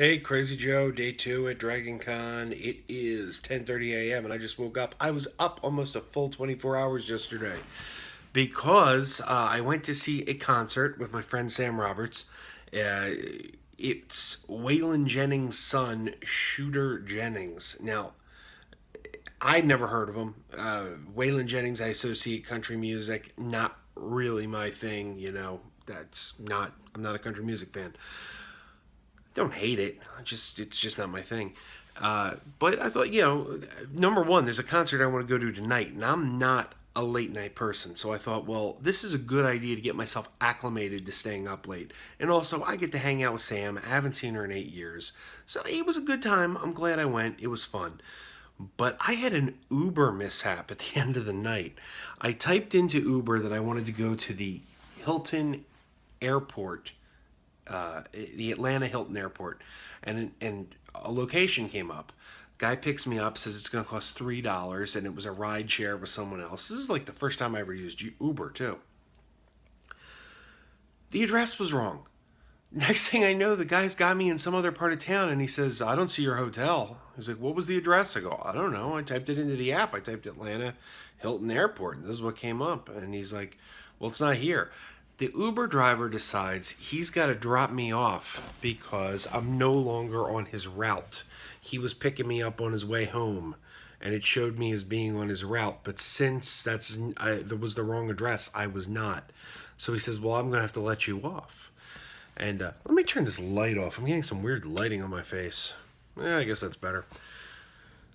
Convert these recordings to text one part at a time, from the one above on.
Hey, Crazy Joe, day two at DragonCon. It is 10:30 a.m. and I just woke up. I was up almost a full 24 hours yesterday because I went to see a concert with my friend Sam Roberts. Uh, it's Waylon Jennings' son, Shooter Jennings. Now, I'd never heard of him. Waylon Jennings, I associate country music, not really my thing. I'm not a country music fan. Don't hate it. It's just not my thing. But I thought, number one, there's a concert I want to go to tonight, and I'm not a late night person. So I thought, well, this is a good idea to get myself acclimated to staying up late. And also, I get to hang out with Sam. I haven't seen her in 8 years. So it was a good time. I'm glad I went. It was fun. But I had an Uber mishap at the end of the night. I typed into Uber that I wanted to go to the Hilton Airport, the Atlanta Hilton Airport, and a location came up. Guy picks me up, says it's going to cost $3, and it was a ride share with someone else. This is like the first time I ever used Uber too. The address was wrong. Next thing I know, the guy's got me in some other part of town, and he says, "I don't see your hotel." He's like, "What was the address?" I go, "I don't know. I typed it into the app. I typed Atlanta Hilton Airport, and this is what came up." And he's like, "Well, it's not here." The Uber driver decides he's got to drop me off because I'm no longer on his route. He was picking me up on his way home, and it showed me as being on his route. But since that was the wrong address, I was not. So he says, "Well, I'm going to have to let you off." And let me turn this light off. I'm getting some weird lighting on my face. I guess that's better.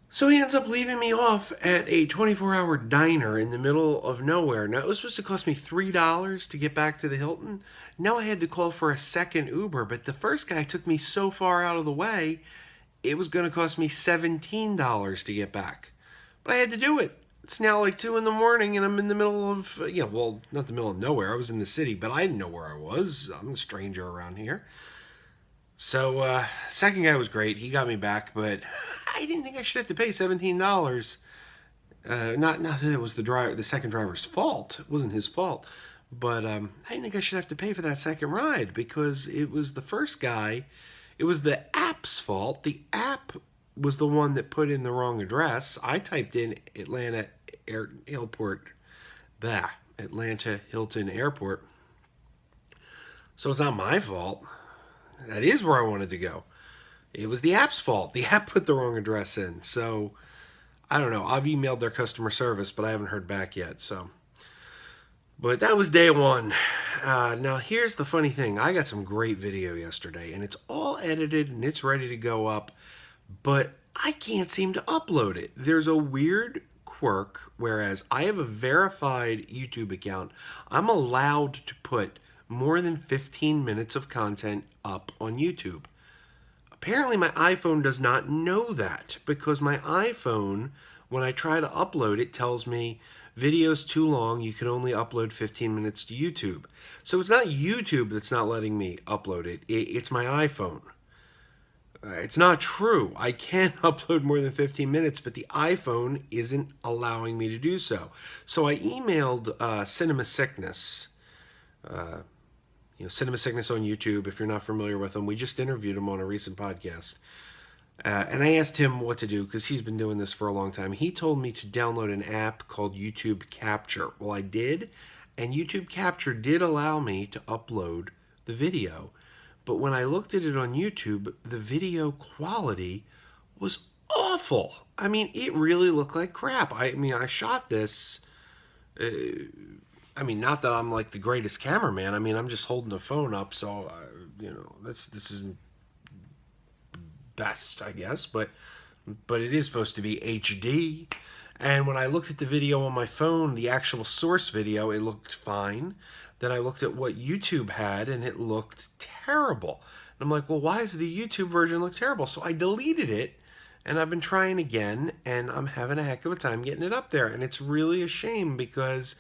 So he ends up leaving me off at a 24-hour diner in the middle of nowhere. Now, it was supposed to cost me $3 to get back to the Hilton. Now I had to call for a second Uber, but the first guy took me so far out of the way, it was going to cost me $17 to get back. But I had to do it. It's now like 2 in the morning, and I'm in the middle of, well, not the middle of nowhere. I was in the city, but I didn't know where I was. I'm a stranger around here. So, second guy was great. He got me back, but I didn't think I should have to pay $17. Not that it was the second driver's fault. It wasn't his fault, but I didn't think I should have to pay for that second ride because it was the first guy. It was the app's fault. The app was the one that put in the wrong address. I typed in Airport, Atlanta Hilton Airport. So it's not my fault. That is where I wanted to go. It was the app's fault. The app put the wrong address in. So I don't know. I've emailed their customer service, but I haven't heard back yet. But that was day one. Now here's the funny thing. I got some great video yesterday, and it's all edited and it's ready to go up, but I can't seem to upload it. There's a weird quirk. Whereas I have a verified YouTube account, I'm allowed to put more than 15 minutes of content up on YouTube. Apparently, my iPhone does not know that because my iPhone, when I try to upload it, tells me video's too long, you can only upload 15 minutes to YouTube. So it's not YouTube that's not letting me upload it, it's my iPhone. It's not true. I can upload more than 15 minutes, but the iPhone isn't allowing me to do so. So I emailed Cinema Sickness. Cinema Sickness on YouTube, if you're not familiar with him. We just interviewed him on a recent podcast. And I asked him what to do because he's been doing this for a long time. He told me to download an app called YouTube Capture. Well, I did, and YouTube Capture did allow me to upload the video. But when I looked at it on YouTube, the video quality was awful. I mean, it really looked like crap. I shot this. Not that I'm like the greatest cameraman. I'm just holding the phone up, so this isn't best, I guess. But it is supposed to be HD. And when I looked at the video on my phone, the actual source video, it looked fine. Then I looked at what YouTube had, and it looked terrible. And I'm like, well, why does the YouTube version look terrible? So I deleted it, and I've been trying again, and I'm having a heck of a time getting it up there. And it's really a shame because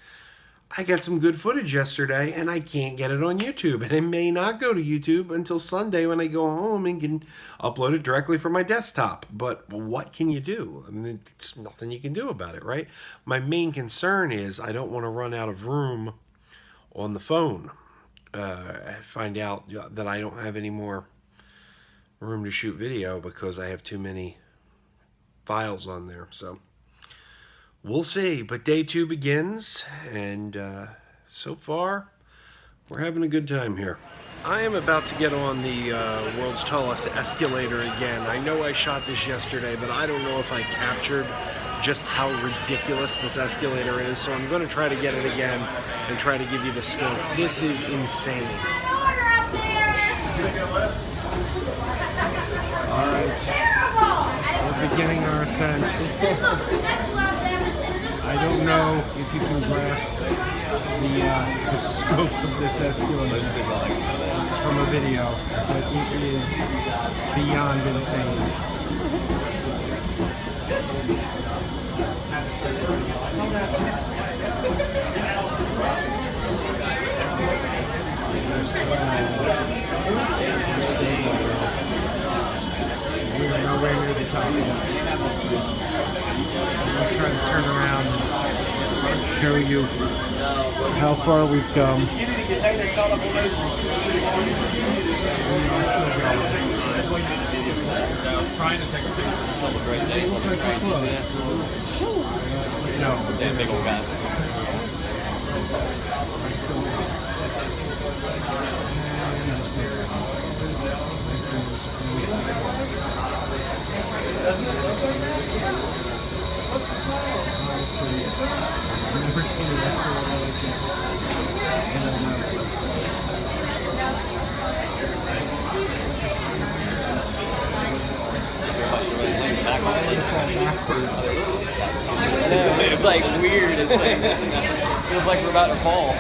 I got some good footage yesterday, and I can't get it on YouTube. And it may not go to YouTube until Sunday when I go home and can upload it directly from my desktop. But what can you do? It's nothing you can do about it, right? My main concern is I don't want to run out of room on the phone. Find out that I don't have any more room to shoot video because I have too many files on there. So we'll see. But day 2 begins, and so far we're having a good time here. I am about to get on the world's tallest escalator again. I know I shot this yesterday, but I don't know if I captured just how ridiculous this escalator is, so I'm going to try to get it again and try to give you the scope. This is insane. Alright, we're beginning our ascent. I don't know if you can grasp the scope of this escalator from a video, but it is beyond insane. We are nowhere near the top yet. I'm going to try to turn around and show you how far we've come. Trying to take a picture of a couple of great days on the train. You see that? No. They're big old guys. I've never seen an escalator like this. It's like weird. It's like feels like we're about to fall.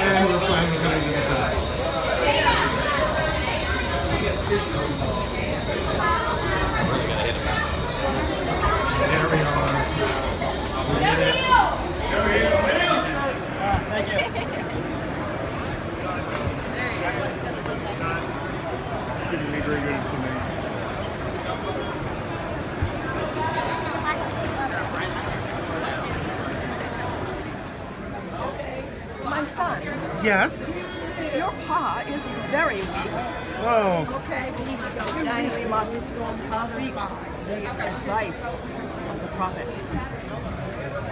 And we're finally going to get to that. There we are. We did it. Thank you. Giving me very good information. My son, Yes. your paw is very weak. Oh. Okay, you really must seek the advice of the prophets.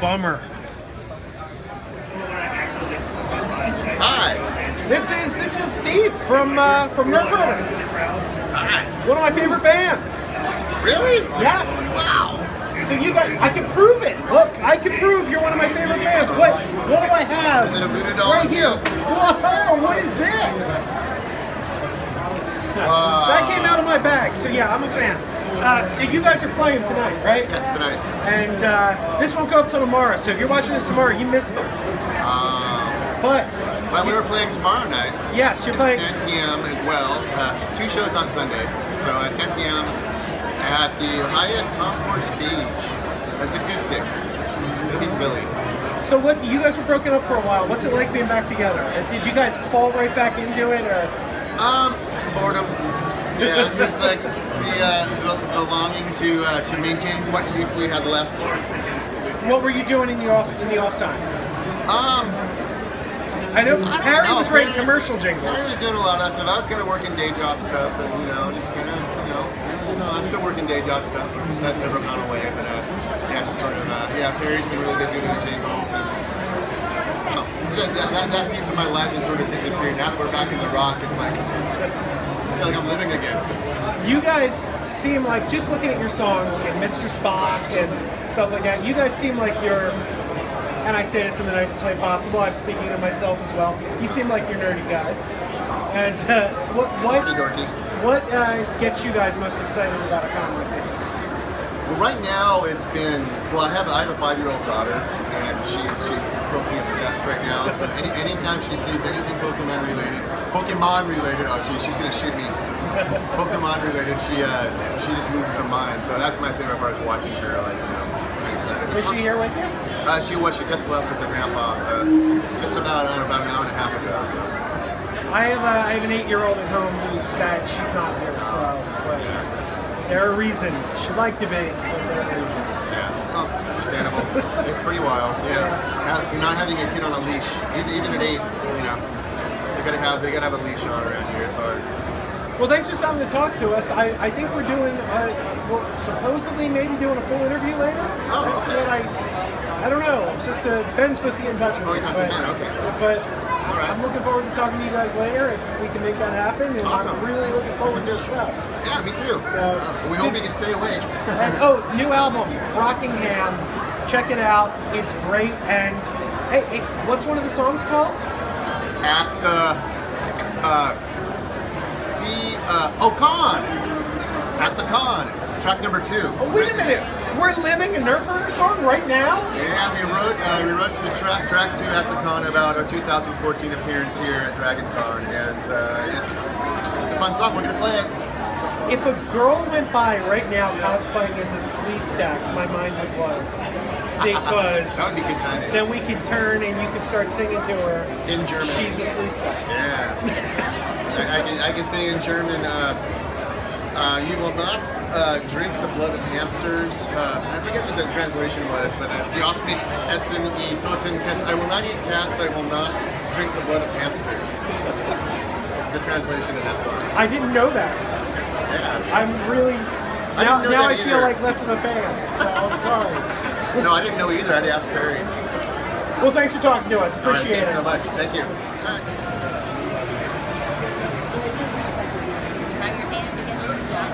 Bummer. Hi. This is Steve from Nerdhurting. Hi. One of my favorite bands. Really? Yes. Wow. So you got, I can prove it. Look, I can prove you're one of my favorite bands. What do I have? Is it a voodoo doll? Right here. Whoa, what is this? That came out of my bag. So yeah, I'm a fan. You guys are playing tonight, right? Yes, tonight. And this won't go up till tomorrow. So if you're watching this tomorrow, you missed them. But Well, we were playing tomorrow night. yes, you're playing. 10 p.m. as well. 2 shows on Sunday. So at 10 p.m. at the Hyatt Concourse stage. That's acoustic. It'll be silly. So what? You guys were broken up for a while. What's it like being back together? Did you guys fall right back into it, or? Boredom. Yeah, just like the longing to maintain what youth we had left. What were you doing in the off time? I know I don't Harry know. was writing commercial jingles. I was doing a lot of stuff. I was kind of working day job stuff, and just kind of, so I'm still working day job stuff. That's never gone away, but just sort of, Perry's been really busy doing jingles, and that piece of my life has sort of disappeared. Now that we're back in the rock, it's like I feel like I'm living again. You guys seem like, just looking at your songs and Mr. Spock and stuff like that, you guys seem like you're, and I say this in the nicest way possible, I'm speaking of myself as well, you seem like you're nerdy guys. And what gets you guys most excited about a con like this? Well, right now it's been, I have a 5-year-old daughter, and she's Pokemon obsessed right now. So anytime she sees anything Pokemon related, oh geez, she's gonna shoot me. Pokemon related, she just loses her mind. So that's my favorite part, is watching her. I'm excited. Was she here with you? She just left with her grandpa just about an hour and a half ago. So. I have an 8-year-old at home who's sad she's not here. So, but there are reasons. She'd like to be, but there are reasons. Yeah, understandable. It's pretty wild. Yeah. you're not having a kid on a leash, even at 8, you know, they gotta have a leash on around here. It's hard. Well, thanks for stopping to talk to us. I think we're we're supposedly maybe doing a full interview later. Oh, That's okay. what I don't know. It's just Ben's supposed to get in touch with Oh, me. you're talking to Ben, okay. But right. I'm looking forward to talking to you guys later if we can make that happen. And Awesome. I'm really looking forward to this show. Yeah, me too. So, we it's hope good we can stay awake. And, new album, Rockingham. Check it out. It's great. And hey, what's one of the songs called? At the con. At the con. Track number 2. Oh, wait a minute. We're living a Nerf Herder song right now? Yeah, we wrote the track 2 at the con about our 2014 appearance here at DragonCon, and it's a fun song. We're gonna play it. If a girl went by right now cosplaying as a Slee Stack, my mind would blow. Because that would be good timing. then we could turn and you could start singing to her In German. She's a Slee Stack. Yeah. I can say in German, you will not drink the blood of hamsters. I forget what the translation was, but die oft nicht essen die toten cats. I will not eat cats. I will not drink the blood of hamsters. It's the translation of that song. I didn't know that. Yeah. I'm really I didn't know now that I feel either. like less of a fan, so I'm sorry. No, I didn't know either. I had to ask Perry. Well, thanks for talking to us. All right, Appreciate thanks it. so much. Thank you. All right. Try your hand against the jar.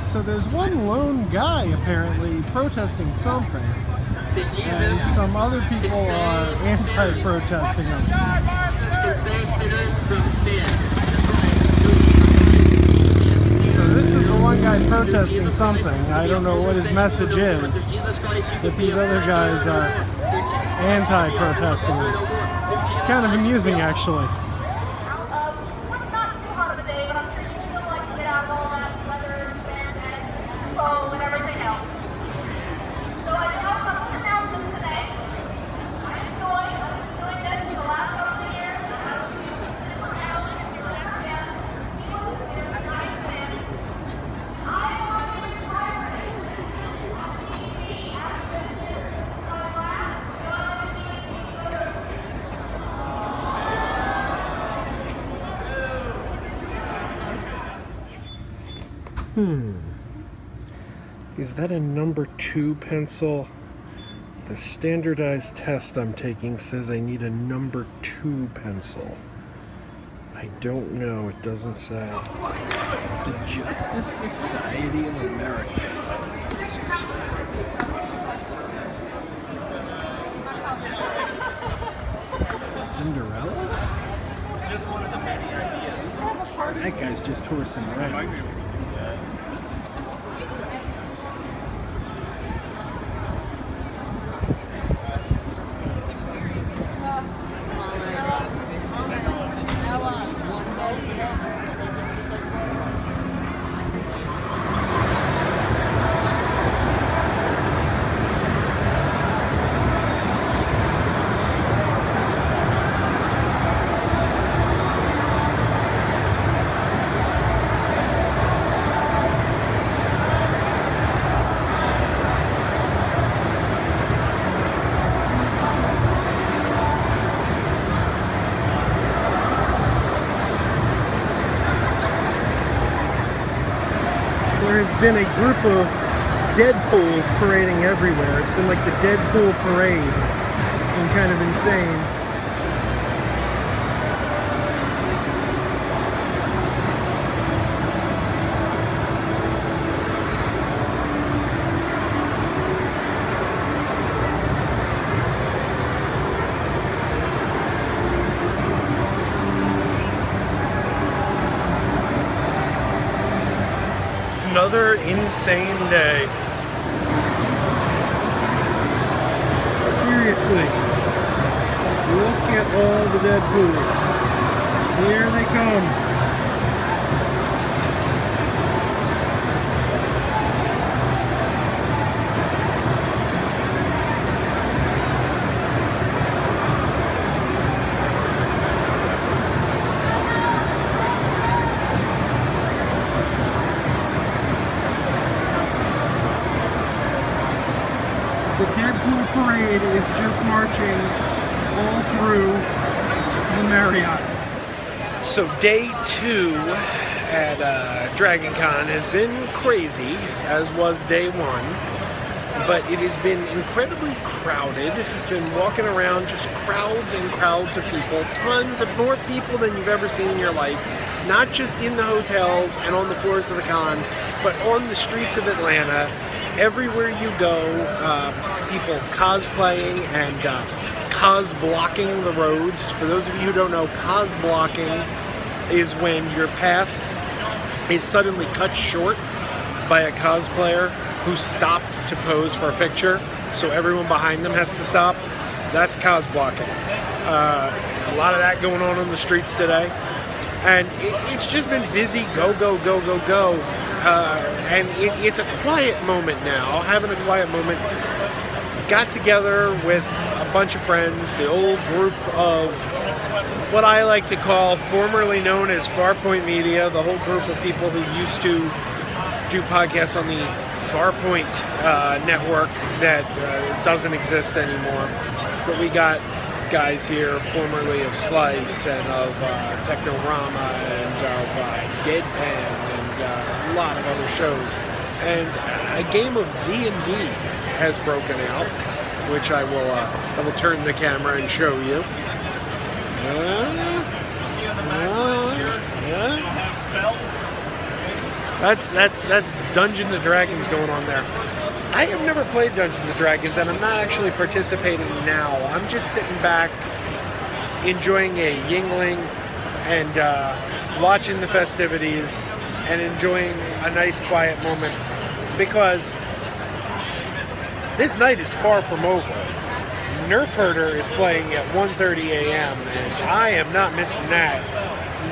So there's one lone guy apparently protesting something, and some other people are anti-protesting him. So this is the one guy protesting something. I don't know what his message is, but these other guys are anti-protesting it. It's kind of amusing, actually. It's not too hot of a day, but I'm sure you still like to get out of all that weather and sand and snow and everything else. So I do have some announcements today. I'm doing this for the last couple of years. I was super Alan, if you remember him. He was here for 9 minutes. I want to retire it. On PC after this year. So last, Is that a number 2 pencil? The standardized test I'm taking says I need a number 2 pencil. I don't know, it doesn't say. The Justice Society of America. Cinderella? Just one of the many ideas. That guy's just horsing around. There's been a group of Deadpools parading everywhere. It's been like the Deadpool parade. It's been kind of insane. Another insane day. Seriously. Look at all the Deadpools. Here they come. it is just marching all through the Marriott. So day 2 at DragonCon has been crazy, as was day 1, but it has been incredibly crowded. Been walking around, just crowds and crowds of people, tons of more people than you've ever seen in your life, not just in the hotels and on the floors of the con, but on the streets of Atlanta. Everywhere you go, people cosplaying and cos-blocking the roads. For those of you who don't know, cos-blocking is when your path is suddenly cut short by a cosplayer who stopped to pose for a picture, so everyone behind them has to stop. That's cos-blocking. A lot of that going on the streets today. And it's just been busy, go, go, go, go, go. And it's a quiet moment now, having a quiet moment. Got together with a bunch of friends, the old group of what I like to call formerly known as Farpoint Media, the whole group of people who used to do podcasts on the Farpoint network that doesn't exist anymore. But we got guys here formerly of Slice and of Technorama and of Deadpan and a lot of other shows. And a game of D&D has broken out, which I will turn the camera and show you. That's Dungeons & Dragons going on there. I have never played Dungeons & Dragons, and I'm not actually participating now. I'm just sitting back, enjoying a Yingling, and watching the festivities, and enjoying a nice quiet moment, because this night is far from over. Nerf Herder is playing at 1:30 a.m., and I am not missing that.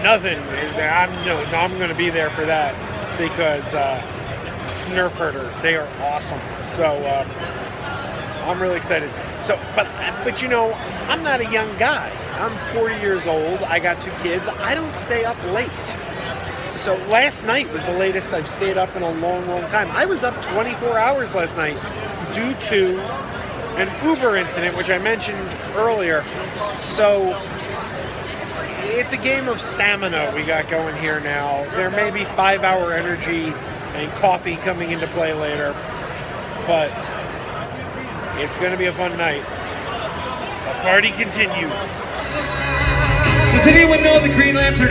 Nothing is. I'm going to be there for that, because it's Nerf Herder. They are awesome. So I'm really excited. So, but you know, I'm not a young guy. I'm 40 years old. I got 2 kids. I don't stay up late. So last night was the latest I've stayed up in a long, long time. I was up 24 hours last night due to an Uber incident, which I mentioned earlier. So it's a game of stamina we got going here now. There may be 5-hour energy and coffee coming into play later, but it's going to be a fun night. The party continues. Does anyone know the Green Lantern?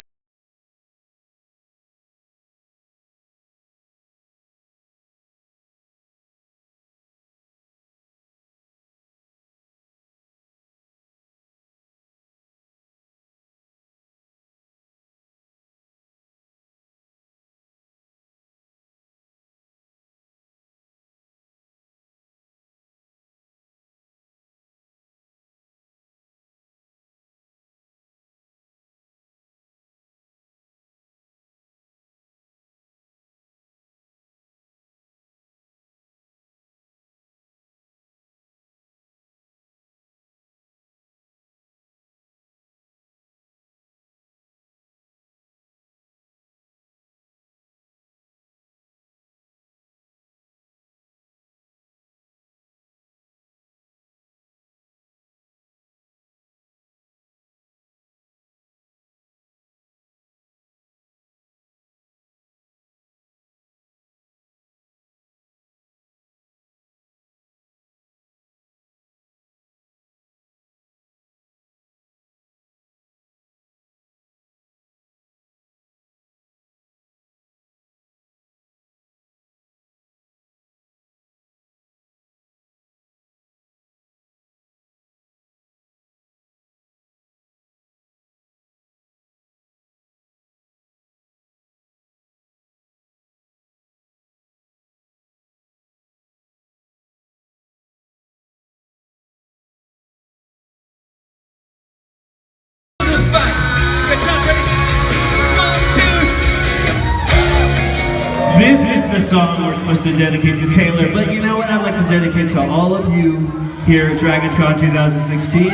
This is the song we're supposed to dedicate to Taylor, but you know what I'd like to dedicate to all of you here at DragonCon 2016.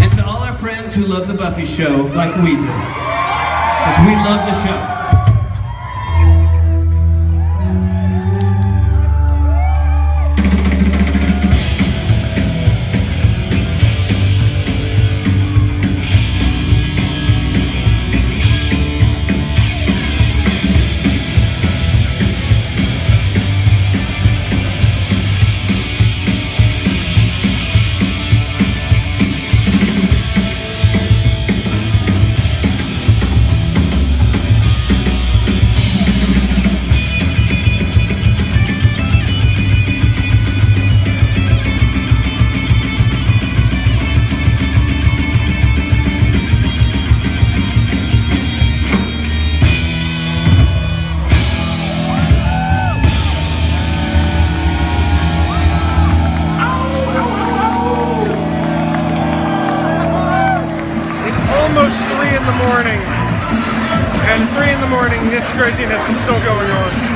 And to all our friends who love the Buffy show like we do. Because we love the show. morning. And at 3 in the morning, this craziness is still going on.